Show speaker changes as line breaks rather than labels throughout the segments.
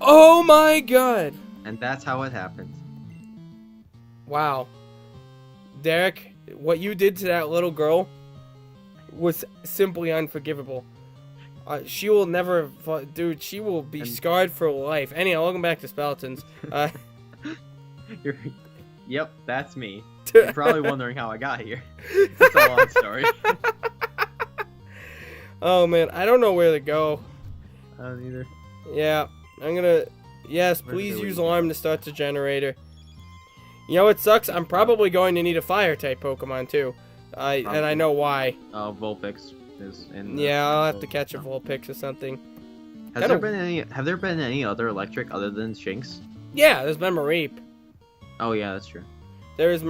Oh my god!
And that's how it happened.
Wow. Derek, what you did to that little girl was simply unforgivable. She will never, dude. She will be
And
scarred for life. Anyhow, welcome back to Speletons.
you're, yep, that's me. You're probably wondering how I got here. It's a long story.
Oh man, I don't know where to go.
I don't either.
Yeah, I'm gonna. Yes,
Where
please
do we
use
go?
alarm to start the generator. You know what sucks? I'm probably going to need a fire type Pokemon too. And I know why.
Vulpix is in.
Yeah, I'll have to catch a Vulpix or something.
Has there been any? Have there been any other electric other than Shinx?
Yeah, there's been Mareep.
Oh yeah, that's true.
There's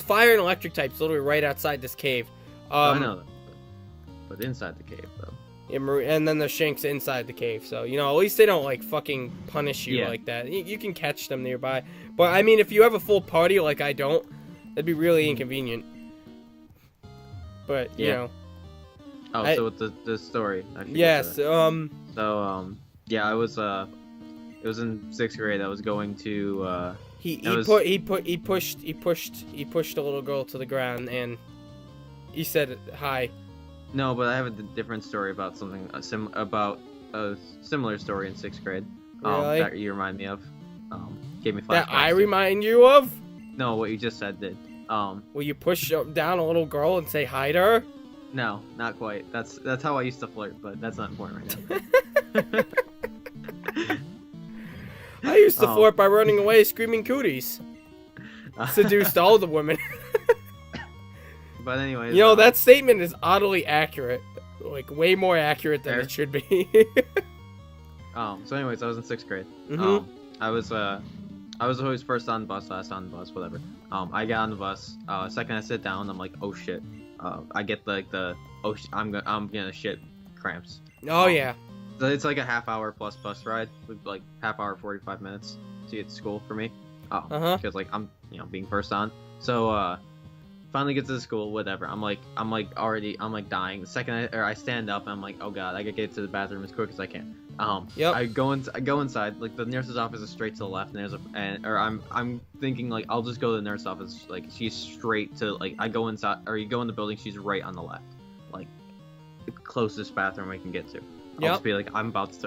fire and electric types literally right outside this cave.
I know that, but inside the cave though.
Yeah, and then the Shinx inside the cave. So at least they don't like fucking punish you like that. You can catch them nearby. But I mean, if you have a full party like I don't, that'd be really inconvenient. But you know.
Oh, so with the story. I forget
Yes.
So yeah, I was it was in 6th grade. I was going to
He pushed a little girl to the ground and he said hi.
No, but I have a different story about something about a similar story in 6th grade.
Really?
That you remind me of. Gave me flashbacks.
That I remind you of?
No, what you just said did.
Will you push down a little girl and say hi to her?
No, not quite. That's how I used to flirt, but that's not important right now.
I used to flirt by running away screaming cooties. Seduced all the women.
But anyways,
that statement is oddly accurate. Like, way more accurate than it should be.
So anyways, I was in 6th grade.
Mhm.
I was always first on the bus, last on the bus, whatever. I get on the bus. Second I sit down, I'm like, oh shit. I get I'm gonna shit cramps.
Oh yeah.
So it's like a half-hour plus bus ride with like half-hour 45 minutes to get to school for me. Because like I'm being first on. So finally get to the school, whatever. I'm like dying. The second I stand up, I'm like, oh god, I gotta get to the bathroom as quick as I can.
Yep.
I go inside. Like the nurse's office is straight to the left, and I'm thinking like I'll just go to the nurse's office. Like she's straight to like I go inside or you go in the building, she's right on the left, like the closest bathroom I can get to. I'll just be like I'll just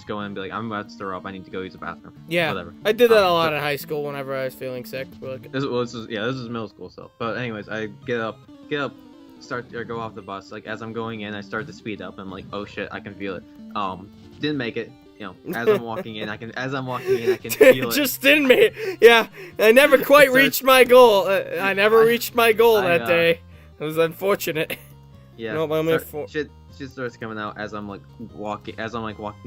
go in and be like I'm about to throw up. I need to go use the bathroom.
Yeah.
Whatever.
I did that a lot in high school whenever I was feeling sick. But
This is middle school stuff. But anyways, I get up, go off the bus. Like as I'm going in, I start to speed up. I'm like, oh shit, I can feel it. Didn't make it. As I'm walking in, I can feel it.
Just didn't make it. Yeah, I never quite reached my goal. I never reached my goal that day. It was unfortunate.
Yeah. Shit starts coming out as I'm walking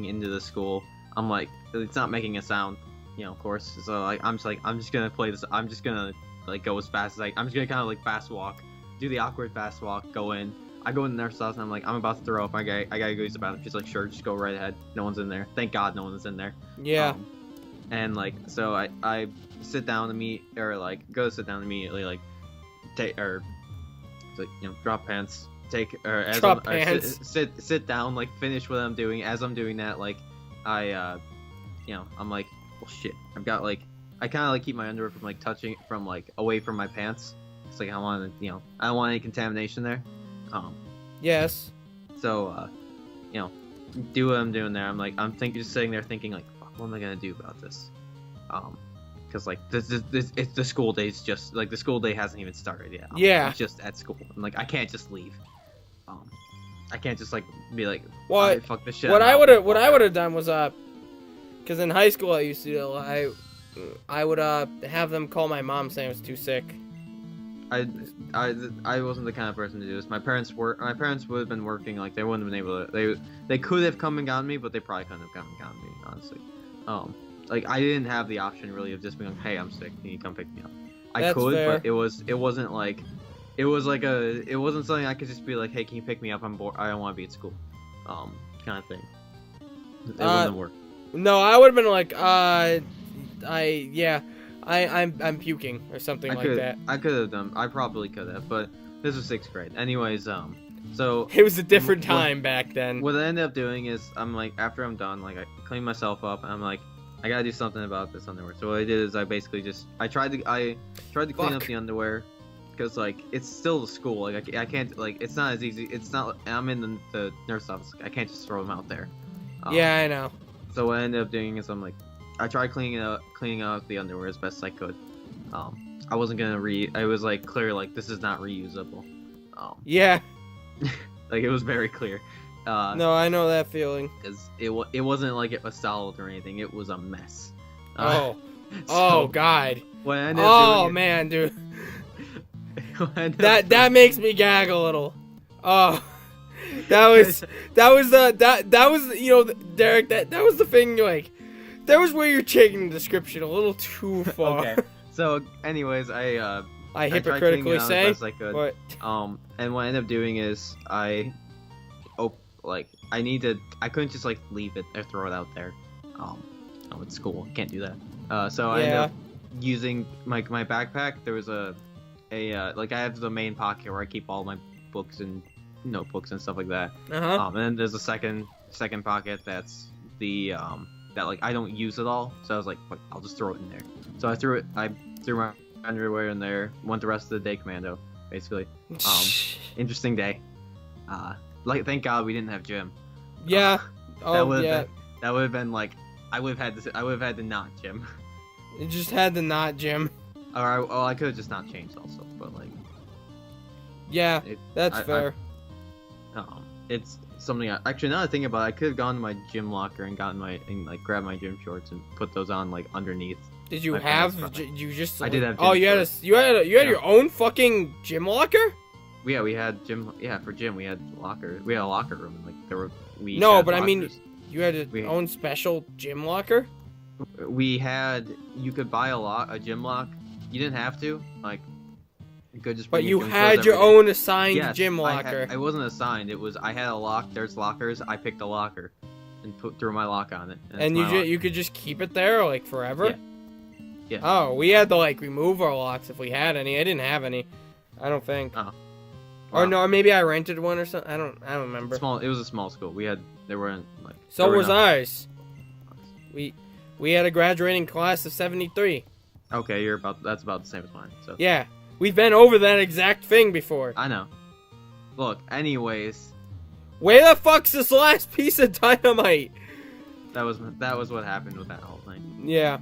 into the school. I'm like, it's not making a sound. Of course. So like, I'm just gonna play this. I'm just gonna like go as fast as I'm just gonna kind of like fast walk, do the awkward fast walk, go in. I go in the nurse's house and I'm like, I'm about to throw up. I gotta go use the bathroom. She's like, sure, just go right ahead. No one's in there. Thank God, no one's in there.
Yeah.
And like, so I sit down go to sit down immediately, like, drop pants, sit down, like, finish what I'm doing. As I'm doing that, like, I'm like, well, shit. I've got like, I kind of like keep my underwear from like touching from like away from my pants. It's like I don't want any contamination there.
Yes.
So, do what I'm doing there. Just sitting there thinking like, fuck, what am I gonna do about this? Because like it's the school day's just like the school day hasn't even started yet. I'm just at school. I'm like, I can't just leave. I can't just like be like,
what?
Fuck this shit.
What I would have done was because in high school I used to I would have them call my mom saying I was too sick.
I wasn't the kind of person to do this. My parents would have been working. Like they wouldn't have been able to. They could have come and gotten me, but they probably couldn't have come and gotten me. Honestly, like I didn't have the option really of just being like, hey, I'm sick. Can you come pick me up? I could, but it wasn't like. It wasn't something I could just be like, hey, can you pick me up? I'm bored. I don't want to be at school. Kind of thing. It wouldn't work.
No, I would have been like, I'm puking or something like that.
I could have done. I probably could have, but this was 6th grade. Anyways, So
It was a different
what-
time back then.
What I ended up doing is, I'm like, after I'm done, like, I clean myself up, and I'm like, I gotta do something about this underwear. So what I did is I basically just, I tried to clean up
Fuck.
the underwear, because like it's still the school. Like I can't, like, it's not as easy. It's not. I'm in the nurse office. I can't just throw them out there.
Yeah, I know.
So what I ended up doing is I'm like, I tried cleaning out the underwear as best I could. I wasn't gonna I was like clear, like, this is not reusable.
Yeah.
Like, it was very clear.
No, I know that feeling.
Because it wasn't like it was solid or anything. It was a mess.
Oh.
So
Oh God.
what I ended up doing
Man, dude.
what I ended up
That makes me gag a little. Oh. That was you know, Derek, that was the thing, like, that was where you're taking the description a little too far.
Okay. So anyways, I
I
tried cleaning
hypocritically
it out
say,
as best I could.
but
And what I ended up doing is I couldn't just like leave it or throw it out there. At school, can't do that. So I ended
Yeah.
up using my backpack. There was like, I have the main pocket where I keep all my books and notebooks and stuff like that. And then there's a second pocket that's the that, like, I don't use at all. So I was like, fuck, I'll just throw it in there. So I threw my underwear in there. Went the rest of the day commando, basically. Interesting day. Like, thank God we didn't have gym.
yeah. Oh yeah.
That would have been like, I would have had to not gym.
It just had the not gym.
I could have just not changed also, but like,
Yeah, that's
I-
fair.
it's something. Actually, now that I think about it, I could have gone to my gym locker and grabbed my gym shorts and put those on, like, underneath.
Did you
my
have?
pants.
You just?
I did have
Oh,
gym
you had
shorts.
you had
Yeah.
your own fucking gym locker?
Yeah, we had gym. Yeah, for gym we had locker. We had a locker room. And, like, there were we. each
No,
had
but I mean,
lockers.
you had your
We-
own special gym locker.
We had. You could buy a gym lock. You didn't have to. Like, you could just.
But
bring
you
gym
had
clothes
your
every day.
own assigned
Yes,
gym locker.
I wasn't assigned. It was, I had a lock. There's lockers. I picked a locker, and threw my lock on it.
And you could just keep it there, like, forever?
Yeah.
Oh, we had to, like, remove our locks if we had any. I didn't have any. I don't think.
Oh.
Or
Wow.
no, or maybe I rented one or something. I don't remember.
It was a small school. There weren't, like.
So
there were
was
not-
ours. We had a graduating class of 73.
Okay, that's about the same as mine. So.
Yeah. We've been over that exact thing before.
I know. Look, anyways,
Where the fuck's this last piece of dynamite?
that was what happened with that whole thing.
Yeah.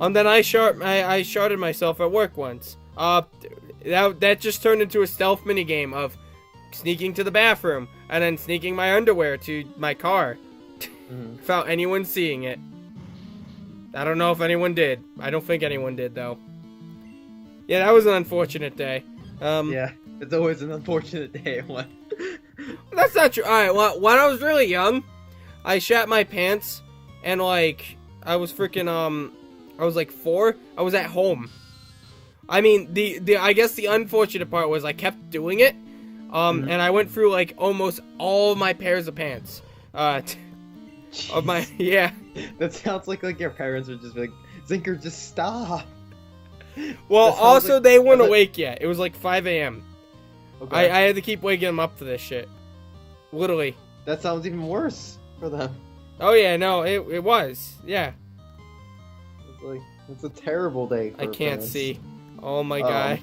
And then I sharded myself at work once. That just turned into a stealth minigame of sneaking to the bathroom and then sneaking my underwear to my car without anyone seeing it. I don't know if anyone did. I don't think anyone did, though. Yeah, that was an unfortunate day.
Yeah, it's always an unfortunate day. What?
That's not true. Alright, well, when I was really young, I shat my pants, and, like, I was freaking, I was like 4. I was at home. I mean, I guess the unfortunate part was I kept doing it, and I went through, like, almost all my pairs of pants. Of my, yeah.
That sounds like your parents would just be like, Zinker, just stop.
Well,
That sounds
also,
like-
they weren't awake yet. It was like 5 a.m.
Okay.
I had to keep waking them up for this shit. Literally.
That sounds even worse for them.
Oh, yeah, no, it was. Yeah.
It's a terrible day for
I can't
parents.
see. Oh, my God.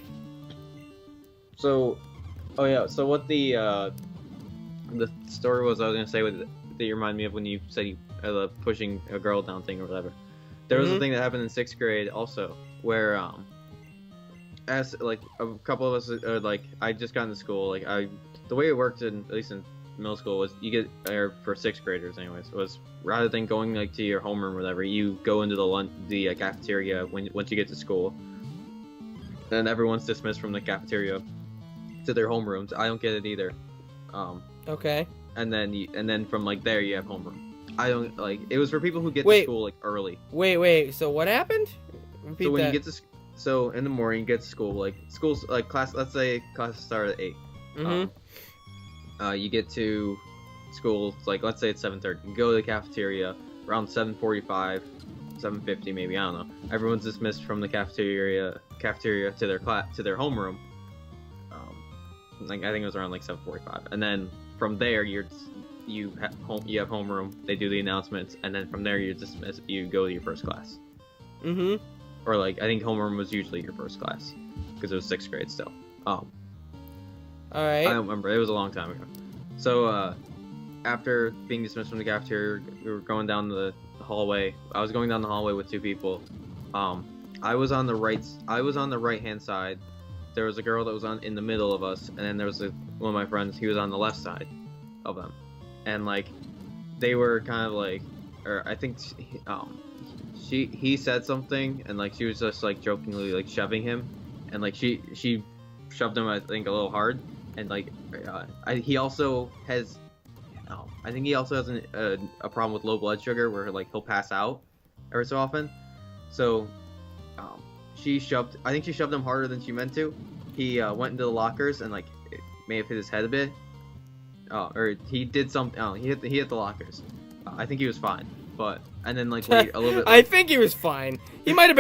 So, oh yeah. So what the story was, I was gonna say, that you remind me of when you said you pushing a girl down thing or whatever. There was a thing that happened in 6th grade also, where as like a couple of us like, I just got into school, like, the way it worked at least in middle school was you get, or for 6th graders anyways, was rather than going like to your homeroom or whatever, you go into the cafeteria once you get to school. Then everyone's dismissed from the cafeteria to their homerooms. I don't get it either.
Okay.
And then from like there you have homeroom. I don't like. It was for people who get
Wait.
to school like early.
Wait. So what happened? Repeat
So when
that.
you get to so in the morning you get to school, like school's like class. Let's say classes start at 8. You get to school, like, let's say it's 7:30. You go to the cafeteria around 7:45, 7:50 maybe. I don't know. Everyone's dismissed from the cafeteria to their homeroom. like I think it was around like 7:45, and then from there you have homeroom. They do the announcements, and then from there you dismiss. You go to your first class.
Mm-hmm.
Or like I think homeroom was usually your first class because it was 6th grade still.
All right.
I don't remember. It was a long time ago. So after being dismissed from the cafeteria, we were going down the hallway. I was going down the hallway with 2 people. I was on the right hand side. There was a girl that was in the middle of us, and then there was one of my friends. He was on the left side of them, and like they were kind of like, or I think he said something, and like she was just like jokingly like shoving him, and like she shoved him I think a little hard, and like he also has I think he also has a problem with low blood sugar where like he'll pass out every so often. So I think she shoved him harder than she meant to. He went into the lockers and like it may have hit his head a bit. Or he did something. He hit the lockers. I think he was fine. But and then like wait a little bit.
I think he was fine. He might have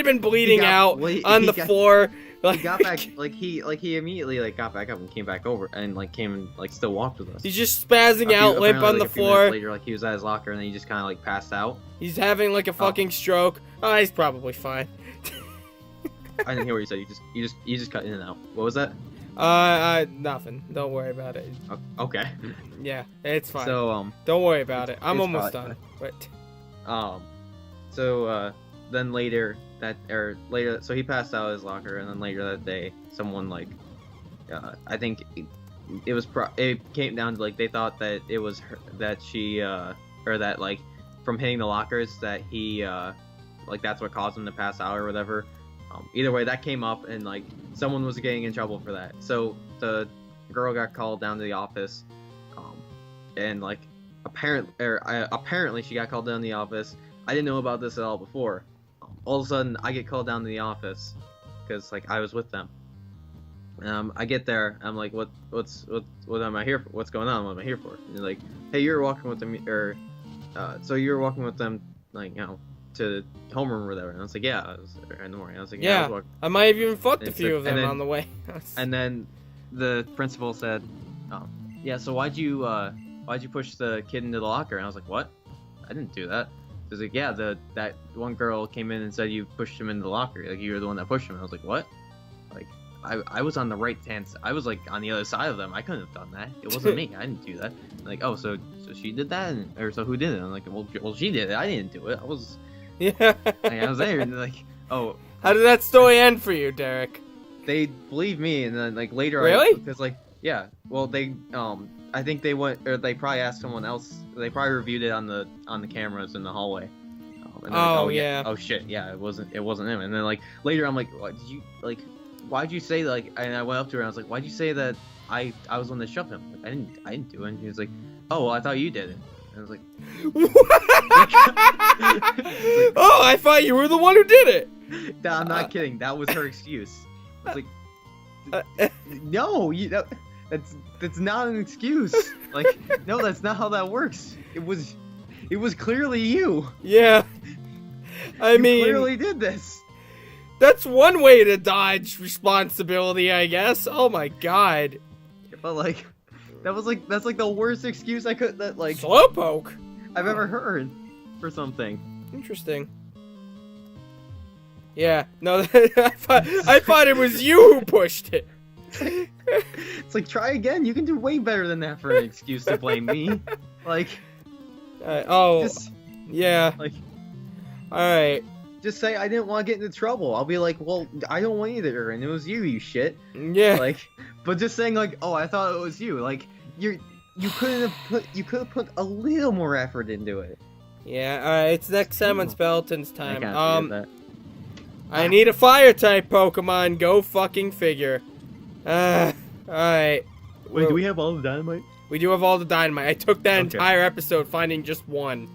been bleeding out on the floor.
He got back he immediately like got back up and came back over and like came and like still walked with us.
He's just spazzing out, limp on the floor.
Later, like he was at his locker and then he just kind of like passed out.
He's having like a fucking stroke. Oh, he's probably fine.
I didn't hear what you said. You just cut in and out. What was that?
Nothing. Don't worry about it.
Okay.
Yeah, it's fine.
So
don't worry about it. I'm almost done. But
so then later so he passed out of his locker, and then later that day someone like I think it came down to like they thought that it was her, that she or that like from hitting the lockers that he like that's what caused him to pass out or whatever. Either way, that came up, and like someone was getting in trouble for that. So the girl got called down to the office, and like apparently she got called down to the office. I didn't know about this at all before. All of a sudden, I get called down to the office because like I was with them. I get there, I'm like, what am I here for? What's going on? What am I here for? And they're like, hey, you're walking with them, or so you're walking with them, like to homeroom or whatever. And I was like, yeah, I was in the morning. I was like, yeah,
I might have even fucked a few of them on the way.
And then the principal said, yeah, so why'd you push the kid into the locker? And I was like, what? I didn't do that. He was like, yeah, that one girl came in and said you pushed him into the locker. Like, you were the one that pushed him. And I was like, what? Like, I was on the right hand side. I was like on the other side of them. I couldn't have done that. It wasn't me. I didn't do that. Like, oh, so she did that, or so who did it? I'm like, well, she did it. I didn't do it. I was.
Yeah.
I was there, and they're like, oh.
How did that story end for you, Derek?
They believed me, and then like later,
really?
Because like, yeah. Well, they I think they went, or they probably asked someone else. They probably reviewed it on the cameras in the hallway. And
oh
like,
yeah.
Oh shit, yeah. It wasn't him. And then like later, I'm like, what did you like? Why'd you say like? And I went up to her, and I was like, why'd you say that I was the one that shoved him? Like, I didn't do it. And she was like, oh, well, I thought you did it. And I was like,
oh, I thought you were the one who did it.
I'm not kidding. That was her excuse. I was like, no, that's not an excuse. Like, no, that's not how that works. It was clearly you.
Yeah. I mean,
you clearly did this.
That's one way to dodge responsibility, I guess. Oh my god.
But like, that's like the worst excuse I could
Slowpoke
I've ever heard for something.
Interesting. Yeah, no, I thought it was you who pushed it.
It's like, try again. You can do way better than that for an excuse to blame me. Like,
yeah.
Like,
all right.
Just say I didn't want to get into trouble. I'll be like, well, I don't want either, and it was you shit.
Yeah.
Like, but just saying like, oh, I thought it was you. Like, you could have put a little more effort into it.
Yeah. All right. It's next time on Speletons time.
I can't that.
I need a fire type Pokemon. Go fucking figure. All right.
Wait, do we have all the dynamite?
We do have all the dynamite. I took that entire episode finding just one.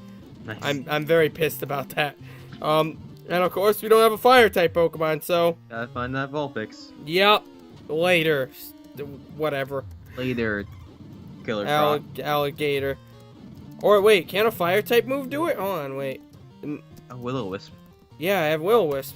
Nice.
I'm very pissed about that. And of course we don't have a fire type Pokemon, so
gotta find that Vulpix.
Yep. Later. Whatever.
Later. Killer
alligator. Or wait, can a fire type move do it? Hold on, wait.
A Will-O-Wisp.
Yeah, I have Will-O-Wisp.